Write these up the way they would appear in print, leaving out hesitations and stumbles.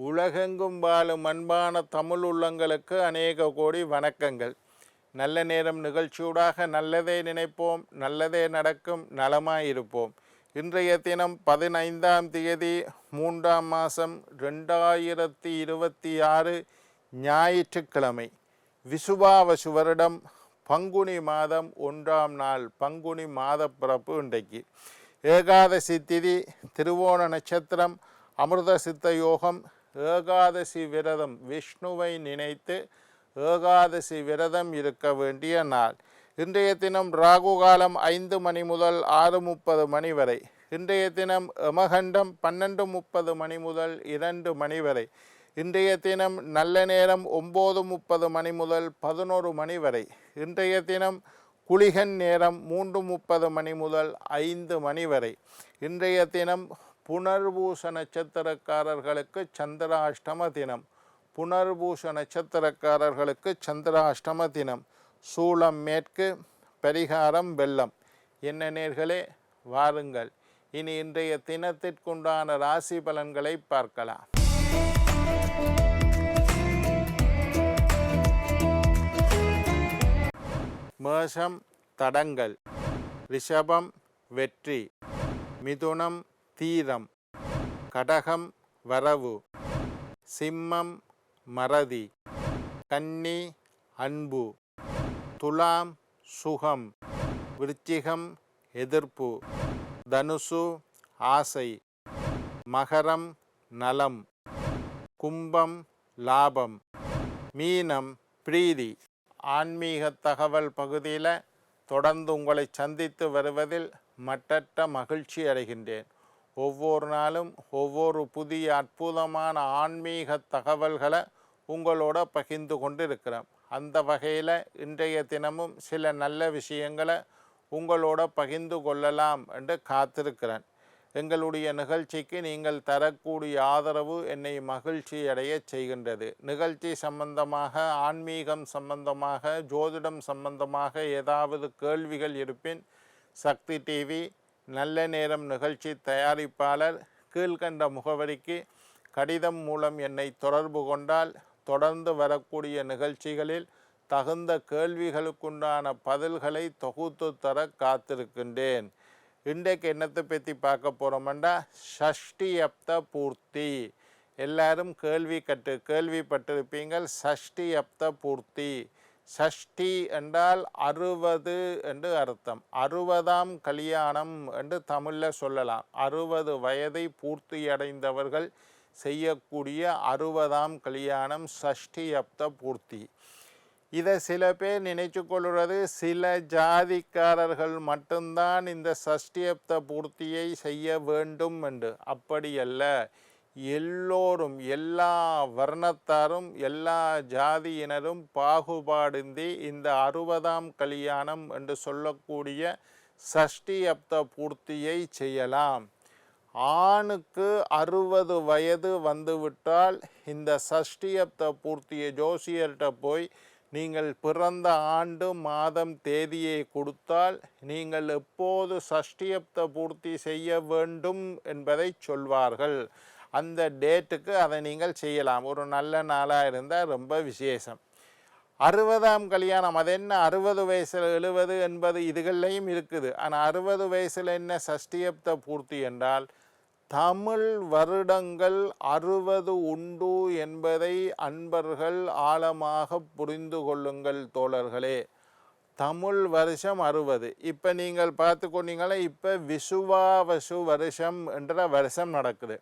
உலகெங்கும் வாழும் அன்பான தமிழ் உள்ளங்களுக்கு அநேக கோடி வணக்கங்கள். நல்ல நேரம் நிகழ்ச்சியூடாக நல்லதே நினைப்போம், நல்லதே நடக்கும், நலமாயிருப்போம். இன்றைய தினம் 15ஆம் தேதி 3ஆம் மாதம் 2026 ஞாயிற்றுக்கிழமை. விசுவாவசு வருடம் பங்குனி மாதம் 1ஆம் நாள், பங்குனி மாத பிறப்பு இன்றைக்கு. ஏகாதசி திதி, திருவோண நட்சத்திரம், அமிர்த சித்த யோகம், ஏகாதசி விரதம், விஷ்ணுவை நினைத்து ஏகாதசி விரதம் இருக்க வேண்டிய நாள். இன்றைய தினம் ராகு காலம் 5 மணி முதல் 6:30 மணி வரை. இன்றைய தினம் யமகண்டம் 12:30 மணி முதல் 2 மணி வரை. இன்றைய தினம் நல்ல நேரம் 9:30 மணி முதல் 11 மணி வரை. இன்றைய தினம் குளிகன் நேரம் 3:30 மணி முதல் 5 மணி வரை. இன்றைய தினம் புனர்பூச நட்சத்திரக்காரர்களுக்கு சந்திராஷ்டம தினம். புனர்பூச நட்சத்திரக்காரர்களுக்கு சந்திராஷ்டம தினம். சூளம் மேற்கு, பரிகாரம் வெள்ளம். என்ன நேர்களே, வாருங்கள் இனி இன்றைய தினத்திற்குண்டான ராசி பலன்களை பார்க்கலாம். மேஷம் தடங்கள், ரிஷபம் வெற்றி, மிதுனம் தீரம், கடகம் வரவு, சிம்மம் மறதி, கன்னி அன்பு, துலாம் சுகம், விருச்சிகம் எதிர்ப்பு, தனுசு ஆசை, மகரம் நலம், கும்பம் லாபம், மீனம் பிரீதி. ஆன்மீக தகவல் பகுதியில் தொடர்ந்து உங்களை சந்தித்து வருவதில் மட்டற்ற மகிழ்ச்சி அடைகின்றேன். ஒவ்வொரு நாளும் ஒவ்வொரு புதிய அற்புதமான ஆன்மீக தகவல்களை உங்களோட பகிர்ந்து கொண்டு இருக்கிறேன். அந்த வகையில் இன்றைய தினமும் சில நல்ல விஷயங்களை உங்களோட பகிர்ந்து கொள்ளலாம் என்று காத்திருக்கிறேன். எங்களுடைய நிகழ்ச்சிக்கு நீங்கள் தரக்கூடிய ஆதரவு என்னை மகிழ்ச்சி அடைய செய்கின்றது. நிகழ்ச்சி சம்பந்தமாக, ஆன்மீகம் சம்பந்தமாக, ஜோதிடம் சம்பந்தமாக ஏதாவது கேள்விகள் இருப்பின் சக்தி டிவி நல்ல நேரம் நிகழ்ச்சி தயாரிப்பாளர் கீழ்கண்ட முகவரிக்கு கடிதம் மூலம் என்னை தொடர்பு கொண்டால் தொடர்ந்து வரக்கூடிய நிகழ்ச்சிகளில் தகுந்த கேள்விகளுக்குண்டான பதில்களை தொகுத்து தர காத்திருக்கின்றேன். இன்றைக்கு என்னத்தை பற்றி பார்க்க போகிறோம்னா ஷஷ்டி அப்த பூர்த்தி. எல்லாரும் கேள்விப்பட்டிருப்பீங்கள். ஷஷ்டி அப்த பூர்த்தி. ஷஷ்டி என்றால் 60 என்று அர்த்தம். 60ஆம் கல்யாணம் என்று தமிழில் சொல்லலாம். 60 வயதை பூர்த்தியடைந்தவர்கள் செய்யக்கூடிய 60ஆம் கல்யாணம் ஷஷ்டி அப்த பூர்த்தி. இதை சில பேர் நினைச்சு கொள்வது சில ஜாதிக்காரர்கள் மட்டும்தான் இந்த ஷஷ்டியப்த பூர்த்தியை செய்ய வேண்டும் என்று. அப்படியல்ல, எல்லோரும், எல்லா வர்ணத்தாரும், எல்லா ஜாதியினரும் பாகுபாடின்றி இந்த 60ஆம் கல்யாணம் என்று சொல்லக்கூடிய ஷஷ்டியப்த பூர்த்தியை செய்யலாம். ஆணுக்கு 60 வயது வந்துவிட்டால் இந்த ஷஷ்டியப்த பூர்த்தியை ஜோசியர்கிட்ட போய் நீங்கள் பிறந்த ஆண்டு மாதம் தேதியை கொடுத்தால் நீங்கள் எப்போது ஷஷ்டியப்த பூர்த்தி செய்ய வேண்டும் என்பதை சொல்வார்கள். அந்த டேட்டுக்கு அதை நீங்கள் செய்யலாம். ஒரு நல்ல நாளாக இருந்தால் ரொம்ப விசேஷம். 60ஆம் கல்யாணம் அது என்ன, 60 வயசில் 70 80 இதுகள்லையும் இருக்குது. ஆனால் 60 வயசில் என்ன ஷஷ்டியப்த பூர்த்தி என்றால் தமிழ் வருடங்கள் 60 உண்டு என்பதை அன்பர்கள் ஆழமாக புரிந்து கொள்ளுங்கள் தோழர்களே. தமிழ் வருஷம் 60. இப்போ நீங்கள் பார்த்து கொண்டீங்களே, இப்போ விசுவாவசு வருஷம் என்ற வருஷம் நடக்குது.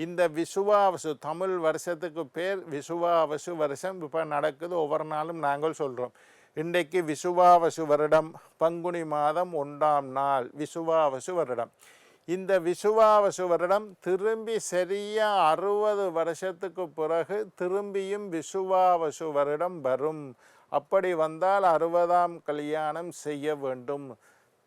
இந்த விசுவாவசு தமிழ் வருஷத்துக்கு பேர் விசுவாவசு வருஷம் இப்போ நடக்குது. ஒவ்வொரு நாளும் நாங்கள் சொல்கிறோம். இன்றைக்கு விசுவாவசு வருடம் பங்குனி மாதம் 1ஆம் நாள் விசுவாவசு வருடம். இந்த விசுவாவசு வருடம் திரும்பி சரியா 60 வருஷத்துக்கு பிறகு திரும்பியும் விசுவாவசு வருடம் வரும். அப்படி வந்தால் 60ஆம் கல்யாணம் செய்ய வேண்டும்.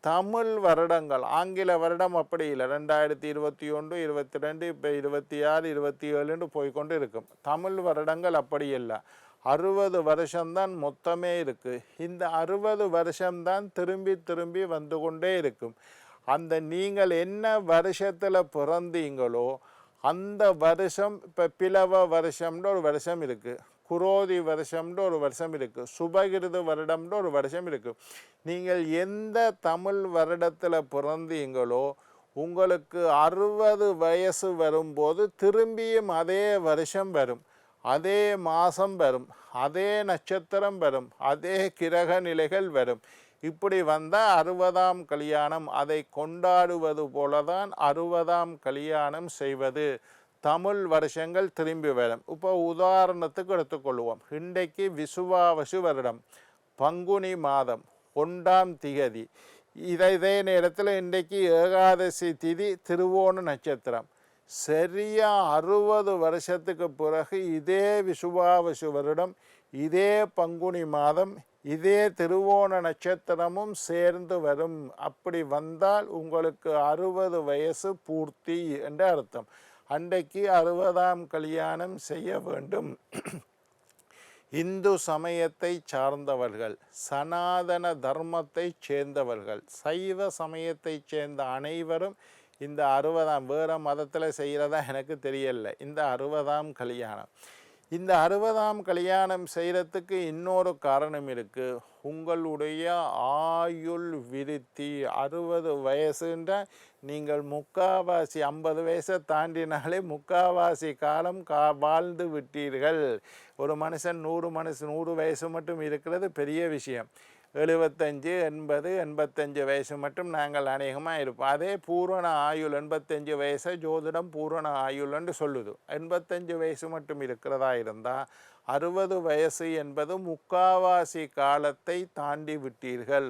தமிழ் வருடங்கள், ஆங்கில வருடம் அப்படி இல்லை. 2021 22 இப்போ 26 27 போய்கொண்டு இருக்கும். தமிழ் வருடங்கள் அப்படி இல்லை. 60 வருஷம்தான் மொத்தமே இருக்குது. இந்த 60 வருஷம்தான் திரும்பி திரும்பி வந்து கொண்டே இருக்கும். அந்த நீங்கள் என்ன வருஷத்தில் பிறந்தீங்களோ அந்த வருஷம் இப்போ பிளவ வருஷம்னு ஒரு வருஷம் இருக்குது, குரோதி வருஷம்னு ஒரு வருஷம் இருக்குது, சுபகிருது வருடம்னு ஒரு வருஷம் இருக்குது. நீங்கள் எந்த தமிழ் வருடத்தில் பிறந்தீங்களோ உங்களுக்கு 60 வயசு வரும்போது திரும்பியும் அதே வருஷம் வரும், அதே மாதம் வரும், அதே நட்சத்திரம் வரும், அதே கிரக நிலைகள் வரும். இப்படி வந்தால் 60ஆம் கல்யாணம். அதை கொண்டாடுவது போல தான் 60ஆம் கல்யாணம் செய்வது. தமிழ் வருஷங்கள் திரும்பி வரும். இப்போ உதாரணத்துக்கு எடுத்துக்கொள்வோம். இன்றைக்கு விசுவாவசு வருடம், பங்குனி மாதம் 1ஆம் திகதி. இதே நேரத்தில் இன்றைக்கு ஏகாதசி திதி, திருவோண நட்சத்திரம். சரியா 60 வருஷத்துக்கு பிறகு இதே விசுவாவசு வருடம், இதே பங்குனி மாதம், இதே திருவோண நட்சத்திரமும் சேர்ந்து வரும். அப்படி வந்தால் உங்களுக்கு 60 வயசு பூர்த்தி என்று அர்த்தம். அன்றைக்கு 60ஆம் கல்யாணம் செய்ய வேண்டும். இந்து சமயத்தை சார்ந்தவர்கள், சனாதன தர்மத்தை சேர்ந்தவர்கள், சைவ சமயத்தை சேர்ந்த அனைவரும் இந்த 60ஆம், வேறு மதத்தில் செய்கிறதா எனக்கு தெரியல, இந்த 60ஆம் கல்யாணம். இந்த 60ஆம் கல்யாணம் செய்கிறதுக்கு இன்னொரு காரணம் இருக்குது. உங்களுடைய ஆயுள் விருத்தி. 60 வயசுன்ற நீங்கள் முக்காவாசி 50 வயசை தாண்டினாலே முக்காவாசி காலம் வாழ்ந்து விட்டீர்கள். ஒரு மனுஷன் 100 வயசு மட்டும் இருக்கிறது பெரிய விஷயம். 75, 80, 85 வயசு மட்டும் நாங்கள் அநேகமாக இருப்போம். அதே பூரண ஆயுள் 85 வயசை ஜோதிடம் பூரண ஆயுள்னு சொல்லுது. 85 வயசு மட்டும் இருக்கிறதா இருந்தால் 60 வயசு என்பது முக்காவாசி காலத்தை தாண்டி விட்டீர்கள்.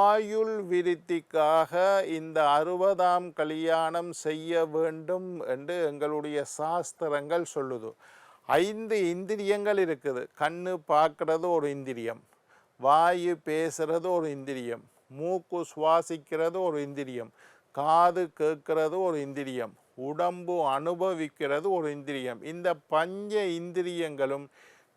ஆயுள் விருத்திக்காக இந்த 60ஆம் கல்யாணம் செய்ய வேண்டும் என்று எங்களுடைய சாஸ்திரங்கள் சொல்லுது. 5 இந்திரியங்கள் இருக்குது. கண்ணு பார்க்கறது ஒரு இந்திரியம், வாயு பேசுறது ஒரு இந்திரியம், மூக்கு சுவாசிக்கிறது ஒரு இந்திரியம், காது கேட்கிறது ஒரு இந்திரியம், உடம்பு அனுபவிக்கிறது ஒரு இந்திரியம். இந்த பஞ்ச இந்திரியங்களும்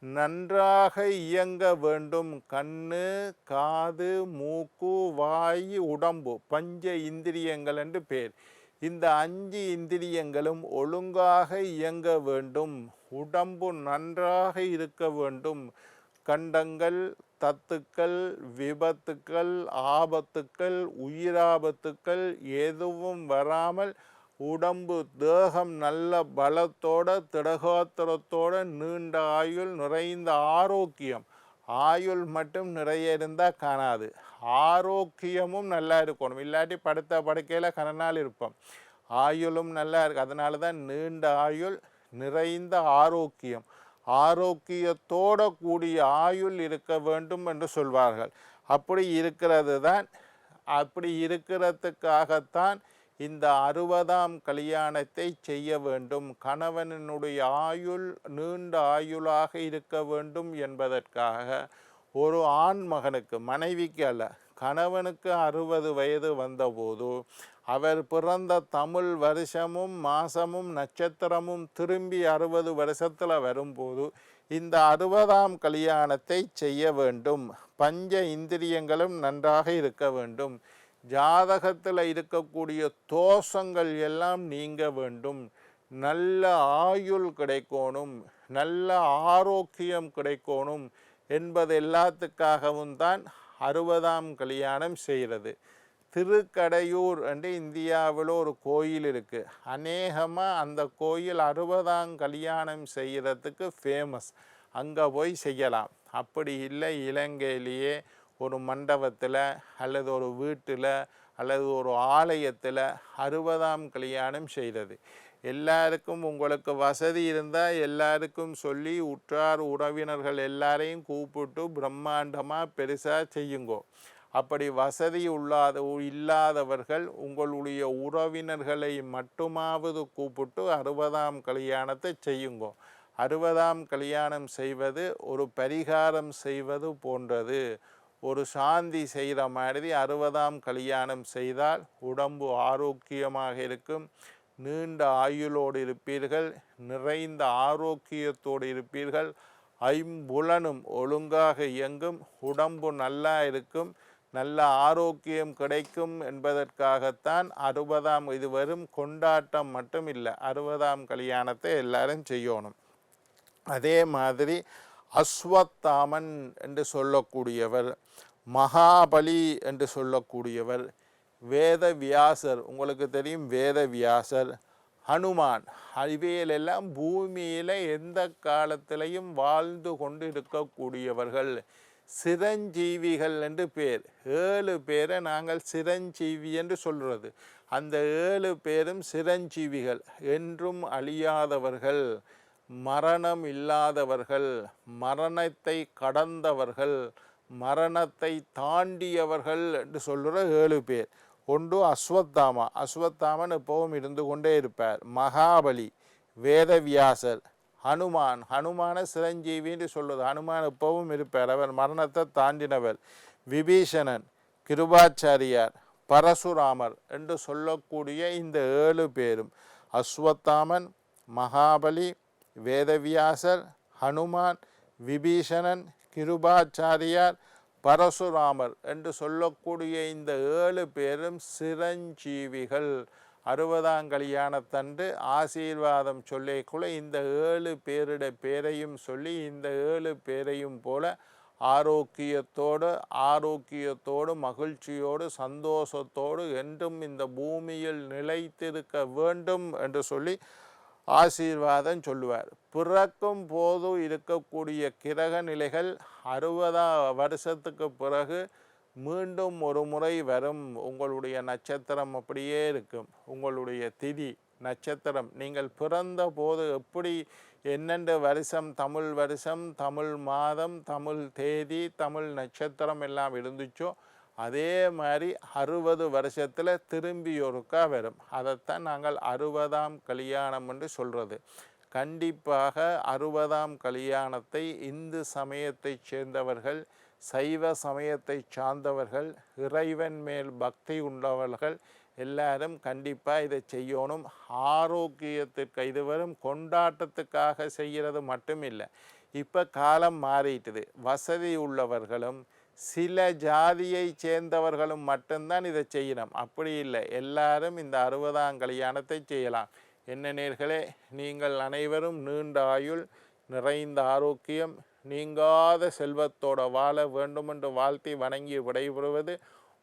நன்றாக இயங்க வேண்டும். கண்ணு, காது, மூக்கு, வாயு, உடம்பு, பஞ்ச இந்திரியங்கள் என்று பேர். இந்த 5 இந்திரியங்களும் ஒழுங்காக இயங்க வேண்டும். உடம்பு நன்றாக இருக்க வேண்டும். கண்டங்கள், தத்துக்கள், விபத்துக்கள், ஆபத்துக்கள், உயிராபத்துக்கள் எதுவும் வராமல் உடம்பு தேகம் நல்ல பலத்தோட திடகாத்திரத்தோட நீண்ட ஆயுள், நிறைந்த ஆரோக்கியம். ஆயுள் மட்டும் நிறைய இருந்தால் காணாது, ஆரோக்கியமும் நல்லா இருக்கணும். இல்லாட்டி படுத்த படுக்கையில் கனநாள் இருப்போம். ஆயுளும் நல்லா இருக்கு. அதனால தான் நீண்ட ஆயுள், நிறைந்த ஆரோக்கியம். ஆரோக்கியத்தோட கூடிய ஆயுள் இருக்க வேண்டும் என்று சொல்வார்கள். அப்படி இருக்கிறதுக்காகத்தான் இந்த 60ஆம் கல்யாணத்தை செய்ய வேண்டும். கணவனுடைய ஆயுள் நீண்ட ஆயுளாக இருக்க வேண்டும் என்பதற்காக ஒரு ஆண் மகனுக்கு, மனைவிக்கு அல்ல, கணவனுக்கு 60 வயது வந்தபோது அவர் பிறந்த தமிழ் வருஷமும் மாசமும் நட்சத்திரமும் திரும்பி 60 வருஷத்தில் வரும்போது இந்த 60ஆம் கல்யாணத்தை செய்ய வேண்டும். பஞ்ச இந்திரியங்களும் நன்றாக இருக்க வேண்டும். ஜாதகத்தில் இருக்கக்கூடிய தோஷங்கள் எல்லாம் நீங்க வேண்டும். நல்ல ஆயுள் கிடைக்கணும், நல்ல ஆரோக்கியம் கிடைக்கணும் என்பது எல்லாத்துக்காகவும் தான் 60ஆம் கல்யாணம் செய்கிறது. திருக்கடையூர் என்று இந்தியாவில் ஒரு கோயில் இருக்குது. அநேகமாக அந்த கோயில் 60ஆம் கல்யாணம் செய்கிறதுக்கு ஃபேமஸ். அங்கே போய் செய்யலாம். அப்படி இல்லை இலங்கையிலேயே ஒரு மண்டபத்தில் அல்லது ஒரு வீட்டில் அல்லது ஒரு ஆலயத்தில் 60ஆம் கல்யாணம் செய்கிறது. எல்லாருக்கும் உங்களுக்கு வசதி இருந்தால் எல்லாருக்கும் சொல்லி உற்றார் உறவினர்கள் எல்லாரையும் கூப்பிட்டு பிரம்மாண்டமாக பெருசாக செய்யுங்கோ. அப்படி வசதி இல்லாதவர்கள் உங்களுடைய உறவினர்களை மட்டுமாவது கூப்பிட்டு 60ஆம் கல்யாணத்தை செய்யுங்கோ. 60ஆம் கல்யாணம் செய்வது ஒரு பரிகாரம் செய்வது போன்றது. ஒரு சாந்தி செய்கிற மாதிரி 60ஆம் கல்யாணம் செய்தால் உடம்பு ஆரோக்கியமாக இருக்கும், நீண்ட ஆயுளோடு இருப்பீர்கள், நிறைந்த ஆரோக்கியத்தோடு இருப்பீர்கள், ஐம்புலனும் ஒழுங்காக இயங்கும், உடம்பு நல்லா இருக்கும், நல்ல ஆரோக்கியம் கிடைக்கும் என்பதற்காகத்தான் 60ஆம் இது வெறும் கொண்டாட்டம் மட்டும் இல்லை, 60ஆம் கல்யாணத்தை எல்லாரும் செய்யணும். அதே மாதிரி அஸ்வத்தாமன் என்று சொல்லக்கூடியவர், மகாபலி என்று சொல்லக்கூடியவர், வேதவியாசர், உங்களுக்கு தெரியும் வேதவியாசர், ஹனுமான், இவையிலெல்லாம் பூமியில் எந்த காலத்திலையும் வாழ்ந்து கொண்டு இருக்கக்கூடியவர்கள், சிரஞ்சீவிகள் என்று பேர். 7 பேரை நாங்கள் சிரஞ்சீவி என்று சொல்கிறது. அந்த 7 பேரும் சிரஞ்சீவிகள், என்றும் அழியாதவர்கள், மரணம் இல்லாதவர்கள், மரணத்தை கடந்தவர்கள், மரணத்தை தாண்டியவர்கள் என்று சொல்கிற 7 பேர். ஒன்று அஸ்வத்தாமா, அஸ்வத்தாமன் எப்பவும் இருந்து கொண்டே இருப்பார். மகாபலி, வேதவியாசர், ஹனுமான், ஹனுமான சிரஞ்சீவி என்று சொல்வது, ஹனுமான் எப்பவும் இருப்பார், அவர் மரணத்தை தாண்டினவர். விபீஷணன், கிருபாச்சாரியார், பரசுராமர் என்று சொல்லக்கூடிய இந்த 7 பேரும், அஸ்வத்தாமன், மகாபலி, வேதவியாசர், ஹனுமான், விபீஷணன், கிருபாச்சாரியார், பரசுராமர் என்று சொல்லக்கூடிய இந்த 7 பேரும் சிரஞ்சீவிகள். 60ஆம் கல்யாணத்தன்று ஆசீர்வாதம் சொல்லிக்குள்ள இந்த 7 பேருடைய பேரையும் சொல்லி, இந்த 7 பேரையும் போல ஆரோக்கியத்தோடு மகிழ்ச்சியோடு சந்தோஷத்தோடு என்றும் இந்த பூமியில் நிலைத்திருக்க வேண்டும் என்று சொல்லி ஆசீர்வாதம் சொல்லுவார். பிறக்கும் போது இருக்கக்கூடிய கிரக நிலைகள் 60 வருஷத்துக்கு பிறகு மீண்டும் ஒரு முறை வரும். உங்களுடைய நட்சத்திரம் அப்படியே இருக்கும், உங்களுடைய திதி நட்சத்திரம் நீங்கள் பிறந்த போது எப்படி என்னென்ன வருஷம், தமிழ் மாதம், தமிழ் தேதி, தமிழ் நட்சத்திரம் எல்லாம் இருந்துச்சோ அதே மாதிரி 60 வருஷத்தில் திரும்பி ஒருக்கா வரும். அதைத்தான் நாங்கள் 60ஆம் கல்யாணம் என்று சொல்கிறது. கண்டிப்பாக 60ஆம் கல்யாணத்தை இந்து சமயத்தை சேர்ந்தவர்கள், சைவ சமயத்தை சார்ந்தவர்கள், இறைவன் மேல் பக்தி உள்ளவர்கள் எல்லாரும் கண்டிப்பாக இதை செய்யணும். ஆரோக்கியத்திற்கு, இது வரும் கொண்டாட்டத்துக்காக செய்கிறது மட்டும் இல்லை. இப்போ காலம் மாறிட்டுது, வசதி உள்ளவர்களும் சில ஜாதியை சேர்ந்தவர்களும் மட்டும்தான் இதை செய்யணும், அப்படி இல்லை, எல்லாரும் இந்த 60ஆம் கல்யாணத்தை செய்யலாம். என்ன நேர்களே, நீங்கள் அனைவரும் நீண்ட ஆயுள், நிறைந்த ஆரோக்கியம், நீங்காத செல்வத்தோட வாழ வேண்டுமென்று வாழ்த்தி வணங்கி விடைபெறுவது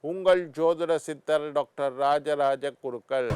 உங்கள் ஜோதிட சித்தர் டாக்டர் ராஜராஜ குருக்கள்.